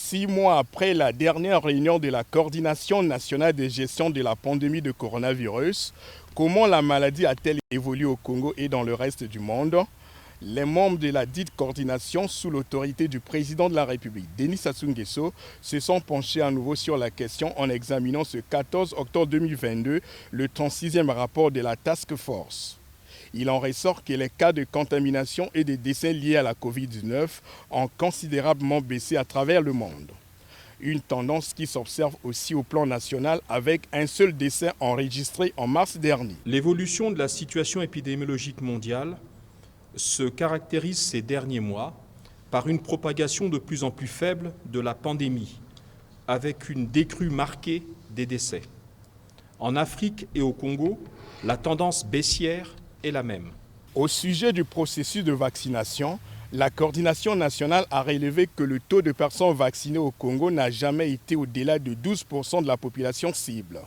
6 mois après la dernière réunion de la Coordination nationale de gestion de la pandémie de coronavirus, comment la maladie a-t-elle évolué au Congo et dans le reste du monde? Les membres de la dite coordination, sous l'autorité du président de la République, Denis Sassou Nguesso, se sont penchés à nouveau sur la question en examinant ce 14 octobre 2022 le 36e rapport de la Task Force. Il en ressort que les cas de contamination et de décès liés à la Covid-19 ont considérablement baissé à travers le monde. Une tendance qui s'observe aussi au plan national avec un seul décès enregistré en mars dernier. L'évolution de la situation épidémiologique mondiale se caractérise ces derniers mois par une propagation de plus en plus faible de la pandémie, avec une décrue marquée des décès. En Afrique et au Congo, la tendance baissière est la même. Au sujet du processus de vaccination, la coordination nationale a relevé que le taux de personnes vaccinées au Congo n'a jamais été au-delà de 12% de la population cible.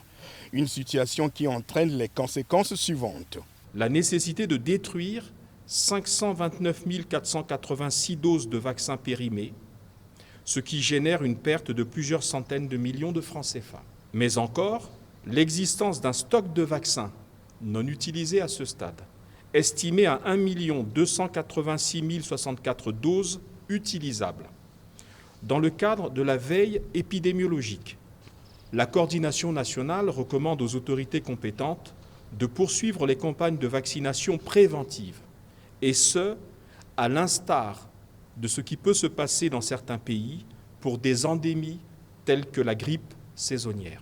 Une situation qui entraîne les conséquences suivantes. La nécessité de détruire 529 486 doses de vaccins périmés, ce qui génère une perte de plusieurs centaines de millions de francs CFA. Mais encore, l'existence d'un stock de vaccins non utilisé à ce stade, estimé à 1 286 064 doses utilisables. Dans le cadre de la veille épidémiologique, la coordination nationale recommande aux autorités compétentes de poursuivre les campagnes de vaccination préventive, et ce, à l'instar de ce qui peut se passer dans certains pays pour des endémies telles que la grippe saisonnière.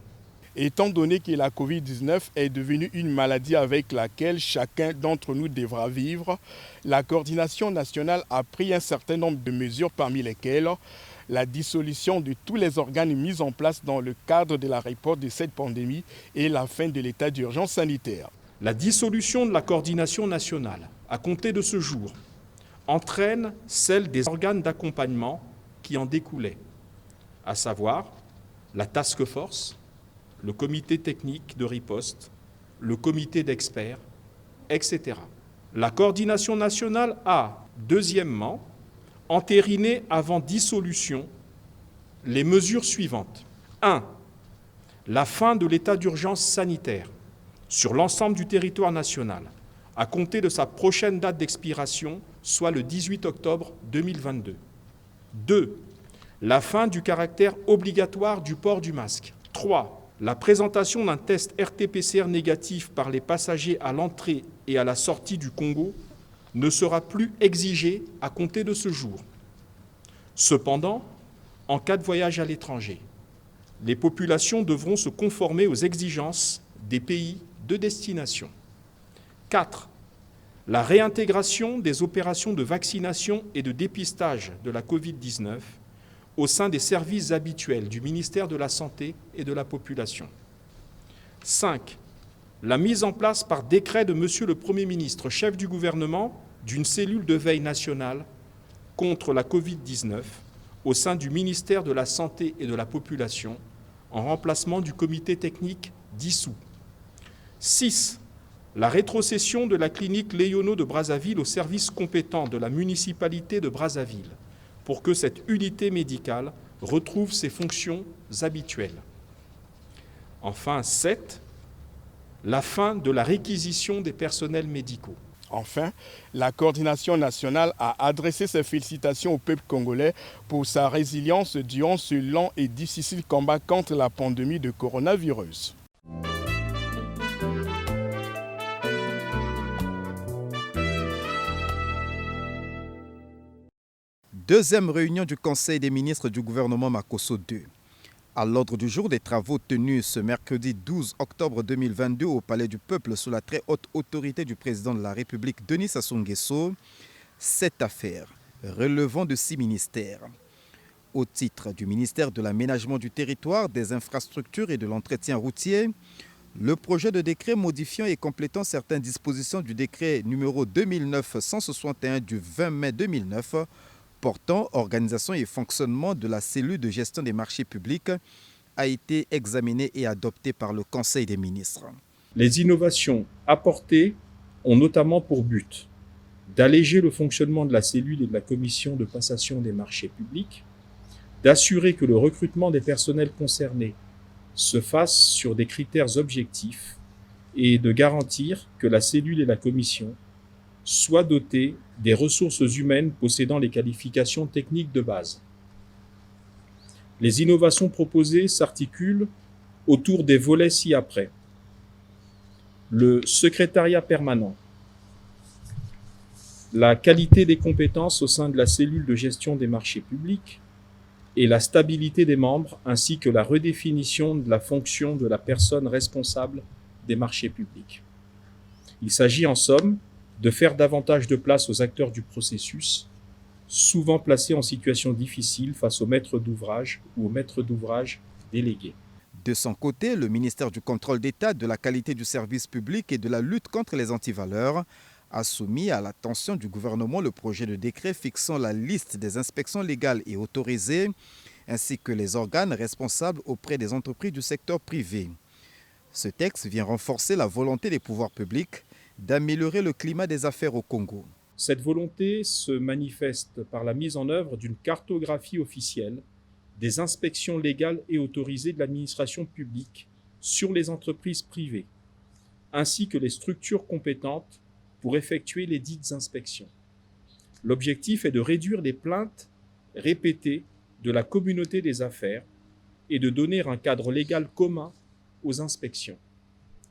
Étant donné que la Covid-19 est devenue une maladie avec laquelle chacun d'entre nous devra vivre, la coordination nationale a pris un certain nombre de mesures parmi lesquelles la dissolution de tous les organes mis en place dans le cadre de la réponse de cette pandémie et la fin de l'état d'urgence sanitaire. La dissolution de la coordination nationale, à compter de ce jour, entraîne celle des organes d'accompagnement qui en découlaient, à savoir la Task Force, le comité technique de riposte, le comité d'experts, etc. La coordination nationale a, deuxièmement, entériné avant dissolution les mesures suivantes. 1. La fin de l'état d'urgence sanitaire sur l'ensemble du territoire national, à compter de sa prochaine date d'expiration, soit le 18 octobre 2022. 2. La fin du caractère obligatoire du port du masque. 3. La présentation d'un test RT-PCR négatif par les passagers à l'entrée et à la sortie du Congo ne sera plus exigée à compter de ce jour. Cependant, en cas de voyage à l'étranger, les populations devront se conformer aux exigences des pays de destination. 4. La réintégration des opérations de vaccination et de dépistage de la Covid-19 au sein des services habituels du ministère de la Santé et de la Population. 5. La mise en place par décret de Monsieur le Premier ministre, chef du gouvernement, d'une cellule de veille nationale contre la Covid-19 au sein du ministère de la Santé et de la Population, en remplacement du comité technique dissous. 6. La rétrocession de la clinique Léono de Brazzaville au service compétent de la municipalité de Brazzaville, pour que cette unité médicale retrouve ses fonctions habituelles. Enfin, 7. La fin de la réquisition des personnels médicaux. Enfin, la coordination nationale a adressé ses félicitations au peuple congolais pour sa résilience durant ce long et difficile combat contre la pandémie de coronavirus. Deuxième réunion du Conseil des ministres du gouvernement Makosso II. À l'ordre du jour des travaux tenus ce mercredi 12 octobre 2022 au Palais du Peuple sous la très haute autorité du président de la République Denis Sassou Nguesso, cette affaire relevant de 6 ministères. Au titre du ministère de l'Aménagement du territoire, des infrastructures et de l'entretien routier, le projet de décret modifiant et complétant certaines dispositions du décret numéro 2009-161 du 20 mai 2009 portant organisation et fonctionnement de la cellule de gestion des marchés publics a été examiné et adopté par le Conseil des ministres. Les innovations apportées ont notamment pour but d'alléger le fonctionnement de la cellule et de la commission de passation des marchés publics, d'assurer que le recrutement des personnels concernés se fasse sur des critères objectifs et de garantir que la cellule et la commission soient dotées des ressources humaines possédant les qualifications techniques de base. Les innovations proposées s'articulent autour des volets ci-après. Le secrétariat permanent, la qualité des compétences au sein de la cellule de gestion des marchés publics et la stabilité des membres, ainsi que la redéfinition de la fonction de la personne responsable des marchés publics. Il s'agit en somme de faire davantage de place aux acteurs du processus, souvent placés en situation difficile face aux maîtres d'ouvrage ou aux maîtres d'ouvrage délégués. De son côté, le ministère du Contrôle d'État, de la qualité du service public et de la lutte contre les antivaleurs a soumis à l'attention du gouvernement le projet de décret fixant la liste des inspections légales et autorisées, ainsi que les organes responsables auprès des entreprises du secteur privé. Ce texte vient renforcer la volonté des pouvoirs publics d'améliorer le climat des affaires au Congo. Cette volonté se manifeste par la mise en œuvre d'une cartographie officielle des inspections légales et autorisées de l'administration publique sur les entreprises privées, ainsi que les structures compétentes pour effectuer les dites inspections. L'objectif est de réduire les plaintes répétées de la communauté des affaires et de donner un cadre légal commun aux inspections.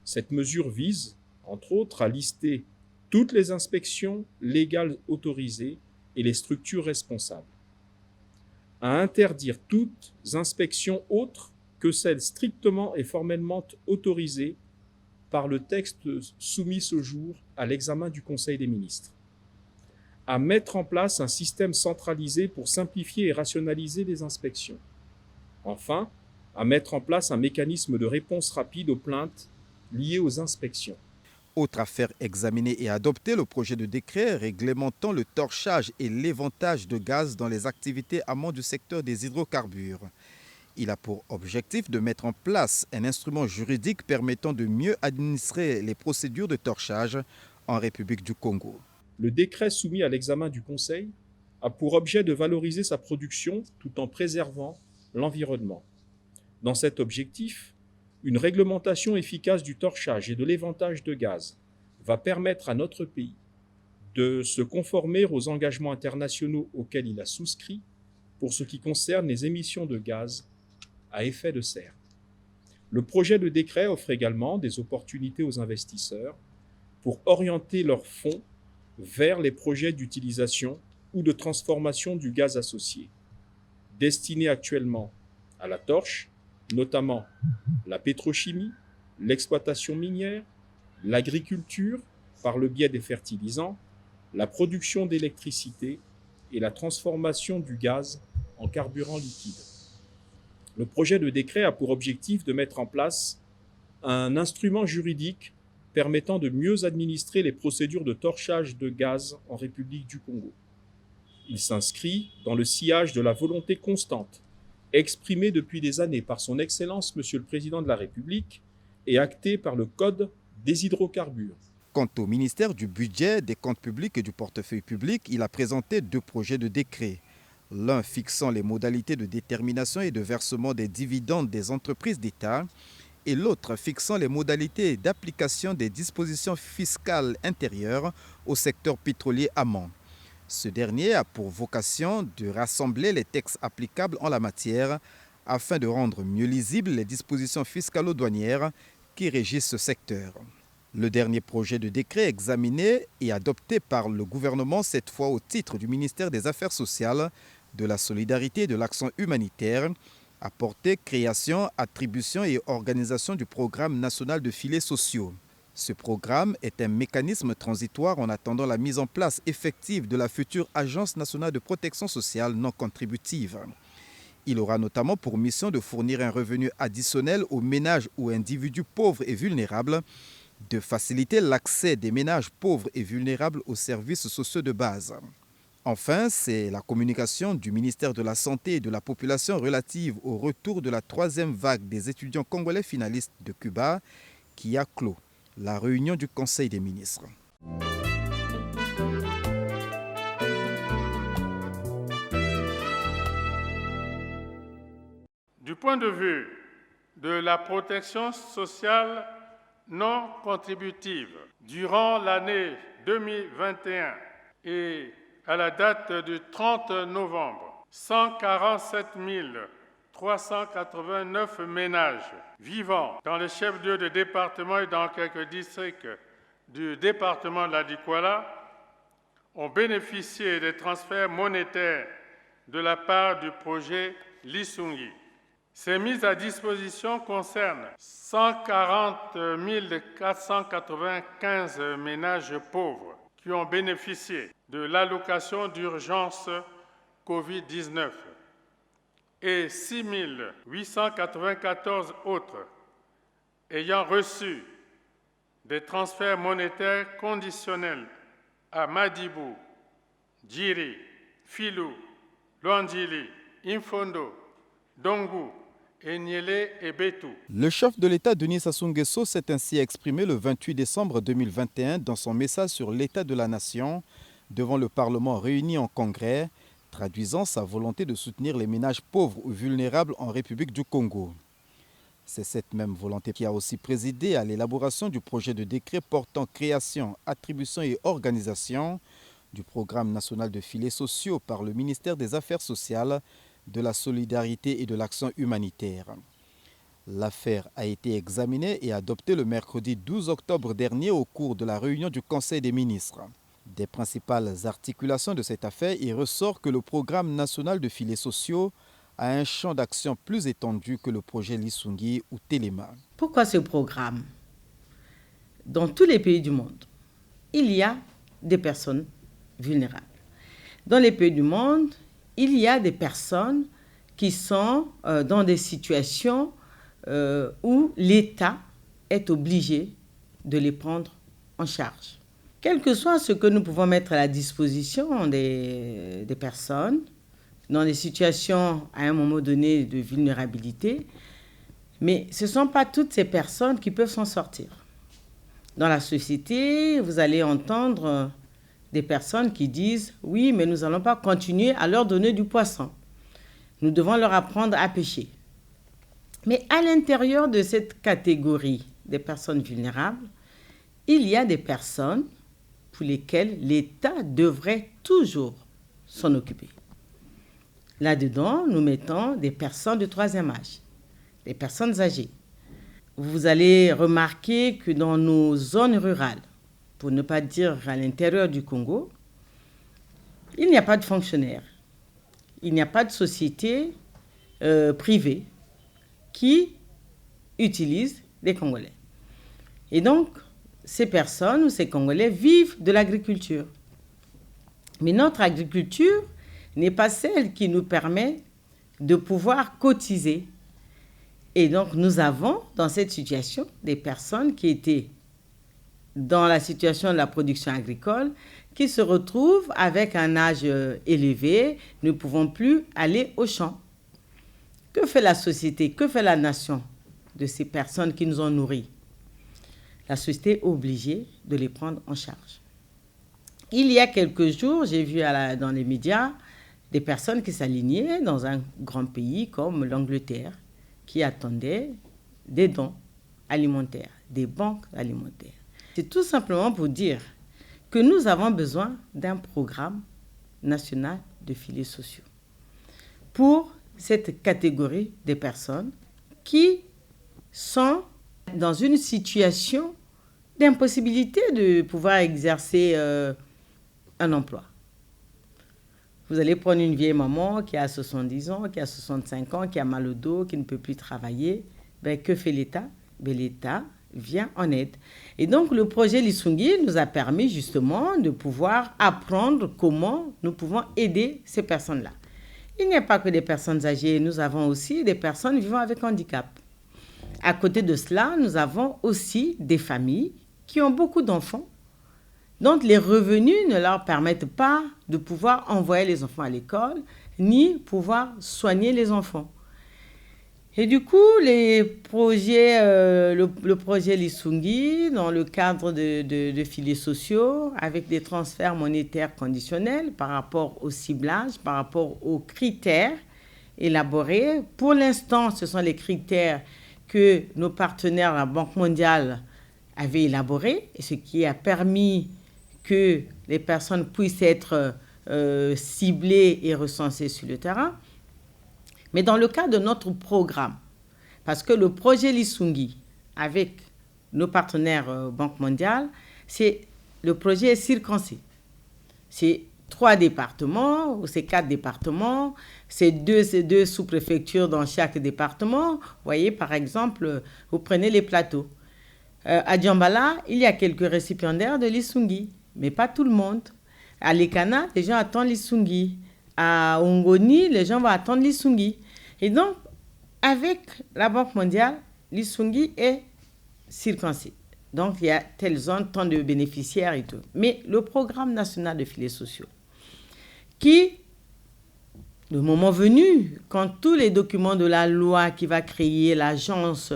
Cette mesure vise, entre autres, à lister toutes les inspections légales autorisées et les structures responsables, à interdire toutes inspections autres que celles strictement et formellement autorisées par le texte soumis ce jour à l'examen du Conseil des ministres, à mettre en place un système centralisé pour simplifier et rationaliser les inspections, enfin, à mettre en place un mécanisme de réponse rapide aux plaintes liées aux inspections. Autre affaire examinée et adoptée, le projet de décret réglementant le torchage et l'éventage de gaz dans les activités amont du secteur des hydrocarbures. Il a pour objectif de mettre en place un instrument juridique permettant de mieux administrer les procédures de torchage en République du Congo. Le décret soumis à l'examen du Conseil a pour objet de valoriser sa production tout en préservant l'environnement. Dans cet objectif, une réglementation efficace du torchage et de l'éventage de gaz va permettre à notre pays de se conformer aux engagements internationaux auxquels il a souscrit pour ce qui concerne les émissions de gaz à effet de serre. Le projet de décret offre également des opportunités aux investisseurs pour orienter leurs fonds vers les projets d'utilisation ou de transformation du gaz associé, destinés actuellement à la torche, notamment la pétrochimie, l'exploitation minière, l'agriculture par le biais des fertilisants, la production d'électricité et la transformation du gaz en carburant liquide. Le projet de décret a pour objectif de mettre en place un instrument juridique permettant de mieux administrer les procédures de torchage de gaz en République du Congo. Il s'inscrit dans le sillage de la volonté constante exprimée depuis des années par son Excellence Monsieur le Président de la République et actée par le Code des hydrocarbures. Quant au ministère du Budget, des Comptes publics et du Portefeuille public, il a présenté 2 projets de décret. L'un fixant les modalités de détermination et de versement des dividendes des entreprises d'État et l'autre fixant les modalités d'application des dispositions fiscales intérieures au secteur pétrolier amont. Ce dernier a pour vocation de rassembler les textes applicables en la matière afin de rendre mieux lisibles les dispositions fiscalo-douanières qui régissent ce secteur. Le dernier projet de décret examiné et adopté par le gouvernement, cette fois au titre du ministère des Affaires sociales, de la solidarité et de l'action humanitaire, a porté création, attribution et organisation du programme national de filets sociaux. Ce programme est un mécanisme transitoire en attendant la mise en place effective de la future Agence nationale de protection sociale non contributive. Il aura notamment pour mission de fournir un revenu additionnel aux ménages ou individus pauvres et vulnérables, de faciliter l'accès des ménages pauvres et vulnérables aux services sociaux de base. Enfin, c'est la communication du ministère de la Santé et de la Population relative au retour de la 3e vague des étudiants congolais finalistes de Cuba qui a clos la réunion du Conseil des ministres. Du point de vue de la protection sociale non contributive, durant l'année 2021 et à la date du 30 novembre, 147 389 ménages vivant dans les chefs-lieux de département et dans quelques districts du département de la Dikoala ont bénéficié des transferts monétaires de la part du projet Lisungi. Ces mises à disposition concernent 140 495 ménages pauvres qui ont bénéficié de l'allocation d'urgence Covid-19 et 6 894 autres ayant reçu des transferts monétaires conditionnels à Madibou, Djiri, Filou, Luandjili, Infondo, Dongu, Enyele et Betou. Le chef de l'État, Denis Sassou Nguesso, s'est ainsi exprimé le 28 décembre 2021 dans son message sur l'état de la nation devant le Parlement réuni en congrès, traduisant sa volonté de soutenir les ménages pauvres ou vulnérables en République du Congo. C'est cette même volonté qui a aussi présidé à l'élaboration du projet de décret portant création, attribution et organisation du programme national de filets sociaux par le ministère des Affaires sociales, de la solidarité et de l'action humanitaire. L'affaire a été examinée et adoptée le mercredi 12 octobre dernier au cours de la réunion du Conseil des ministres. Des principales articulations de cette affaire, il ressort que le programme national de filets sociaux a un champ d'action plus étendu que le projet Lisungi ou Téléma. Pourquoi ce programme? Dans tous les pays du monde, il y a des personnes vulnérables. Dans les pays du monde, il y a des personnes qui sont dans des situations où l'État est obligé de les prendre en charge. Quel que soit ce que nous pouvons mettre à la disposition des personnes dans des situations à un moment donné de vulnérabilité, mais ce ne sont pas toutes ces personnes qui peuvent s'en sortir. Dans la société, vous allez entendre des personnes qui disent « Oui, mais nous n'allons pas continuer à leur donner du poisson. Nous devons leur apprendre à pêcher. » Mais à l'intérieur de cette catégorie des personnes vulnérables, il y a des personnes pour lesquelles l'État devrait toujours s'en occuper. Là-dedans, nous mettons des personnes de troisième âge, des personnes âgées. Vous allez remarquer que dans nos zones rurales, pour ne pas dire à l'intérieur du Congo, il n'y a pas de fonctionnaires, il n'y a pas de société privée qui utilise des Congolais. Et donc, ces personnes ou ces Congolais vivent de l'agriculture. Mais notre agriculture n'est pas celle qui nous permet de pouvoir cotiser. Et donc, nous avons dans cette situation des personnes qui étaient dans la situation de la production agricole, qui se retrouvent avec un âge élevé, ne pouvons plus aller au champ. Que fait la société, que fait la nation de ces personnes qui nous ont nourris? La société est obligée de les prendre en charge. Il y a quelques jours, j'ai vu dans les médias des personnes qui s'alignaient dans un grand pays comme l'Angleterre, qui attendaient des dons alimentaires, des banques alimentaires. C'est tout simplement pour dire que nous avons besoin d'un programme national de filets sociaux pour cette catégorie de personnes qui sont dans une situation d'impossibilité de pouvoir exercer un emploi. Vous allez prendre une vieille maman qui a 70 ans, qui a 65 ans, qui a mal au dos, qui ne peut plus travailler. Que fait l'État? L'État vient en aide. Et donc, le projet Lisungi nous a permis justement de pouvoir apprendre comment nous pouvons aider ces personnes-là. Il n'y a pas que des personnes âgées, nous avons aussi des personnes vivant avec handicap. À côté de cela, nous avons aussi des familles qui ont beaucoup d'enfants, dont les revenus ne leur permettent pas de pouvoir envoyer les enfants à l'école, ni pouvoir soigner les enfants. Et du coup, le projet Lisungi, dans le cadre de filets sociaux, avec des transferts monétaires conditionnels par rapport au ciblage, par rapport aux critères élaborés. Pour l'instant, ce sont les critères que nos partenaires, la Banque mondiale, avaient élaborés, et ce qui a permis que les personnes puissent être ciblées et recensées sur le terrain. Mais dans le cas de notre programme, parce que le projet Lisungi, avec nos partenaires Banque mondiale, le projet est circonscrit. C'est 3 départements, ou c'est 4 départements, c'est deux sous-préfectures dans chaque département. Vous voyez, par exemple, vous prenez les plateaux. À Djambala, il y a quelques récipiendaires de Lisungi, mais pas tout le monde. À Lekana, les gens attendent Lisungi. À Ongoni, les gens vont attendre Lisungi. Et donc, avec la Banque mondiale, Lisungi est circonscrit. Donc, il y a telle zone, tant de bénéficiaires et tout. Mais le programme national de filets sociaux, qui, le moment venu, quand tous les documents de la loi qui va créer l'Agence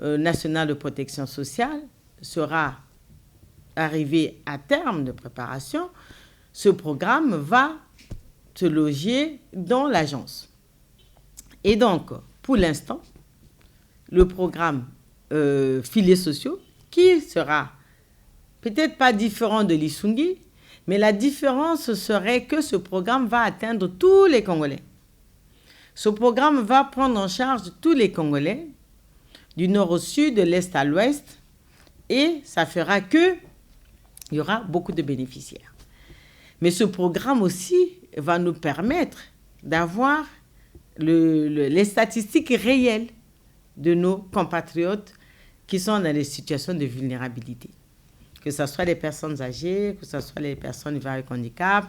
nationale de protection sociale sera arrivé à terme de préparation, ce programme va se loger dans l'agence. Et donc, pour l'instant, le programme filets sociaux, qui sera peut-être pas différent de Lisungi, mais la différence serait que ce programme va atteindre tous les Congolais. Ce programme va prendre en charge tous les Congolais, du nord au sud, de l'est à l'ouest, et ça fera qu'il y aura beaucoup de bénéficiaires. Mais ce programme aussi va nous permettre d'avoir les statistiques réelles de nos compatriotes qui sont dans des situations de vulnérabilité. Que ce soit les personnes âgées, que ce soit les personnes vivant avec handicap,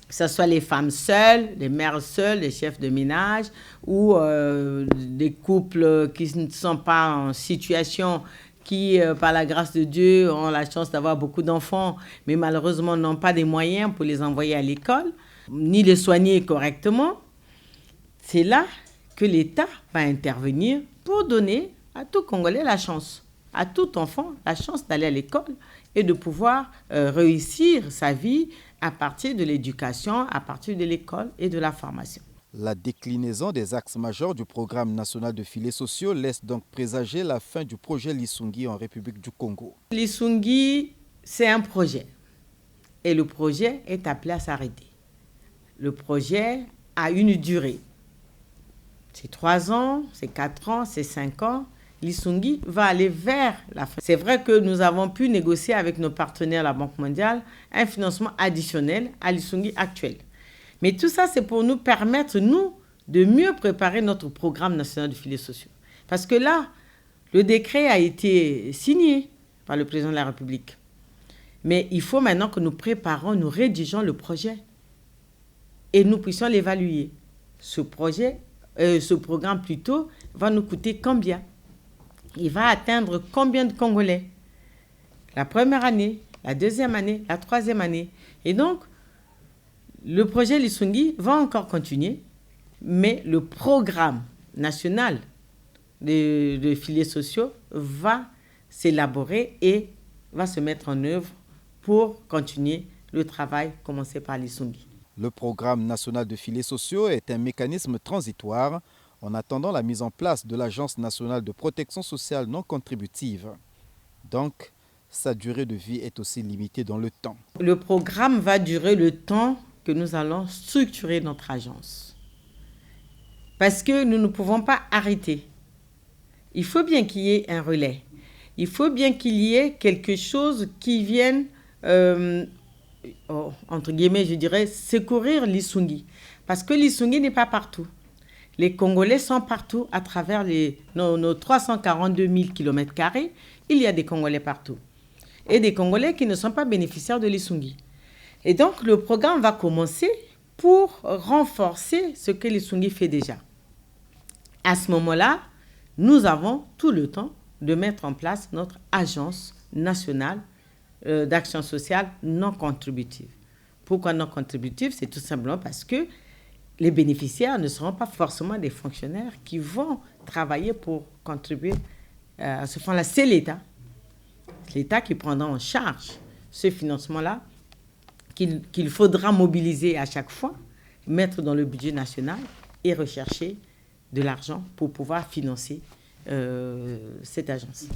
que ce soit les femmes seules, les mères seules, les chefs de ménage, ou des couples qui ne sont pas en situation, qui, par la grâce de Dieu, ont la chance d'avoir beaucoup d'enfants, mais malheureusement n'ont pas les moyens pour les envoyer à l'école, ni les soigner correctement. C'est là que l'État va intervenir pour donner à tout Congolais la chance, à tout enfant la chance d'aller à l'école et de pouvoir réussir sa vie à partir de l'éducation, à partir de l'école et de la formation. La déclinaison des axes majeurs du programme national de filets sociaux laisse donc présager la fin du projet Lisungi en République du Congo. Lisungi, c'est un projet et le projet est appelé à s'arrêter. Le projet a une durée. C'est 3 ans, c'est 4 ans, c'est 5 ans. Lisungi va aller vers la fin. C'est vrai que nous avons pu négocier avec nos partenaires, la Banque mondiale, un financement additionnel à Lisungi actuel. Mais tout ça, c'est pour nous permettre, nous, de mieux préparer notre programme national de filets sociaux. Parce que là, le décret a été signé par le président de la République. Mais il faut maintenant que nous préparions, nous rédigeons le projet et nous puissions l'évaluer. Ce programme plutôt, va nous coûter combien? Il va atteindre combien de Congolais? La première année, la deuxième année, la troisième année. Et donc, le projet Lisungi va encore continuer, mais le programme national de filets sociaux va s'élaborer et va se mettre en œuvre pour continuer le travail commencé par Lisungi. Le programme national de filets sociaux est un mécanisme transitoire en attendant la mise en place de l'Agence nationale de protection sociale non contributive. Donc, sa durée de vie est aussi limitée dans le temps. Le programme va durer le temps que nous allons structurer notre agence. Parce que nous ne pouvons pas arrêter. Il faut bien qu'il y ait un relais. Il faut bien qu'il y ait quelque chose qui vienne, entre guillemets, je dirais, secourir Lisungi. Parce que Lisungi n'est pas partout. Les Congolais sont partout à travers nos 342 000 km². Il y a des Congolais partout. Et des Congolais qui ne sont pas bénéficiaires de Lisungi. Et donc, le programme va commencer pour renforcer ce que Lisungi fait déjà. À ce moment-là, nous avons tout le temps de mettre en place notre agence nationale d'action sociale non contributive. Pourquoi non contributive? C'est tout simplement parce que les bénéficiaires ne seront pas forcément des fonctionnaires qui vont travailler pour contribuer à ce fonds-là. C'est l'État. L'État qui prendra en charge ce financement-là qu'il faudra mobiliser à chaque fois, mettre dans le budget national et rechercher de l'argent pour pouvoir financer cette agence.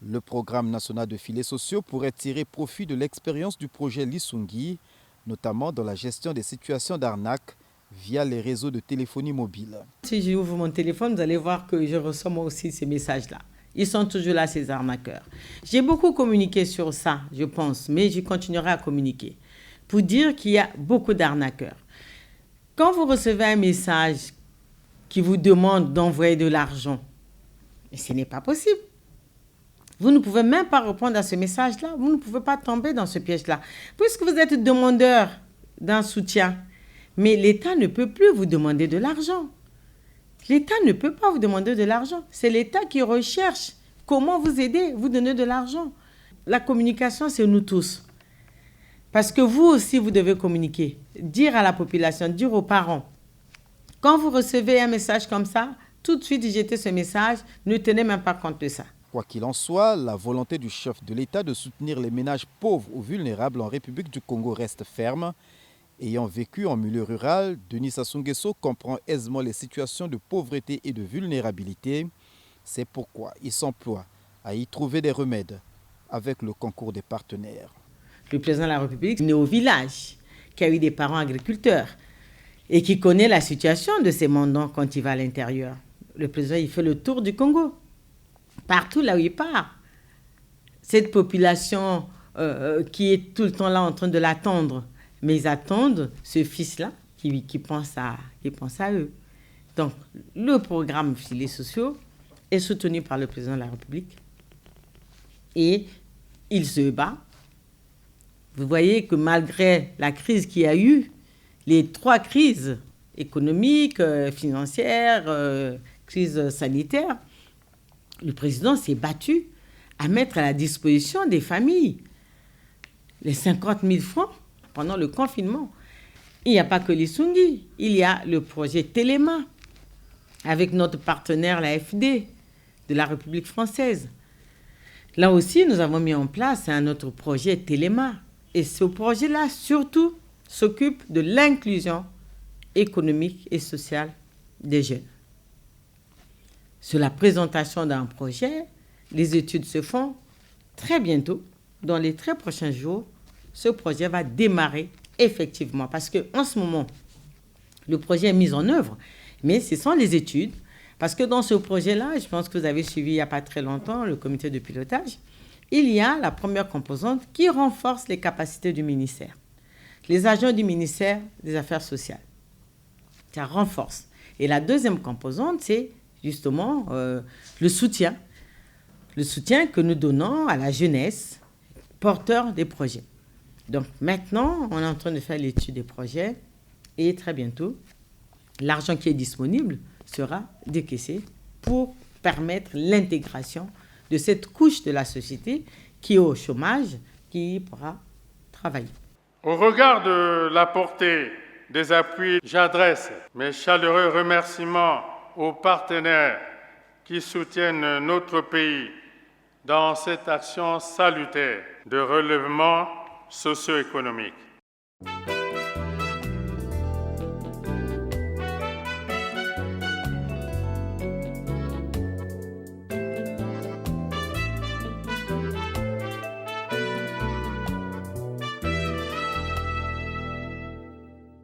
Le programme national de filets sociaux pourrait tirer profit de l'expérience du projet Lisungi, notamment dans la gestion des situations d'arnaque via les réseaux de téléphonie mobile. Si j'ouvre mon téléphone, vous allez voir que je reçois moi aussi ces messages-là. Ils sont toujours là, ces arnaqueurs. J'ai beaucoup communiqué sur ça, je pense, mais je continuerai à communiquer pour dire qu'il y a beaucoup d'arnaqueurs. Quand vous recevez un message qui vous demande d'envoyer de l'argent, ce n'est pas possible. Vous ne pouvez même pas répondre à ce message-là. Vous ne pouvez pas tomber dans ce piège-là. Puisque vous êtes demandeur d'un soutien, mais l'État ne peut plus vous demander de l'argent. L'État ne peut pas vous demander de l'argent. C'est l'État qui recherche comment vous aider, vous donner de l'argent. La communication, c'est nous tous. Parce que vous aussi, vous devez communiquer. Dire à la population, dire aux parents. Quand vous recevez un message comme ça, tout de suite, jetez ce message. Ne tenez même pas compte de ça. Quoi qu'il en soit, la volonté du chef de l'État de soutenir les ménages pauvres ou vulnérables en République du Congo reste ferme. Ayant vécu en milieu rural, Denis Sassou Nguesso comprend aisément les situations de pauvreté et de vulnérabilité. C'est pourquoi il s'emploie à y trouver des remèdes avec le concours des partenaires. Le président de la République est né au village, qui a eu des parents agriculteurs et qui connaît la situation de ces mandants quand il va à l'intérieur. Le président, il fait le tour du Congo. Partout là où il part. Cette population qui est tout le temps là en train de l'attendre, mais ils attendent ce fils-là qui pense à eux. Donc, le programme Filets sociaux est soutenu par le président de la République et il se bat. Vous voyez que malgré la crise qu'il y a eu, les 3 crises économiques, financières, crise sanitaire, le président s'est battu à mettre à la disposition des familles les 50 000 francs pendant le confinement. Il n'y a pas que les Lisungi, il y a le projet Téléma avec notre partenaire, l'AFD, de la République française. Là aussi, nous avons mis en place un autre projet Téléma. Et ce projet-là, surtout, s'occupe de l'inclusion économique et sociale des jeunes. Sur la présentation d'un projet, les études se font très bientôt. Dans les très prochains jours, ce projet va démarrer effectivement. Parce qu'en ce moment, le projet est mis en œuvre, mais ce sont les études. Parce que dans ce projet-là, je pense que vous avez suivi il n'y a pas très longtemps le comité de pilotage, il y a la première composante qui renforce les capacités du ministère. Les agents du ministère des Affaires sociales. Ça renforce. Et la deuxième composante, c'est justement le soutien. Le soutien que nous donnons à la jeunesse porteur des projets. Donc maintenant, on est en train de faire l'étude des projets et très bientôt, l'argent qui est disponible sera décaissé pour permettre l'intégration de cette couche de la société qui est au chômage, qui pourra travailler. Au regard de la portée des appuis, j'adresse mes chaleureux remerciements aux partenaires qui soutiennent notre pays dans cette action salutaire de relèvement socio-économique.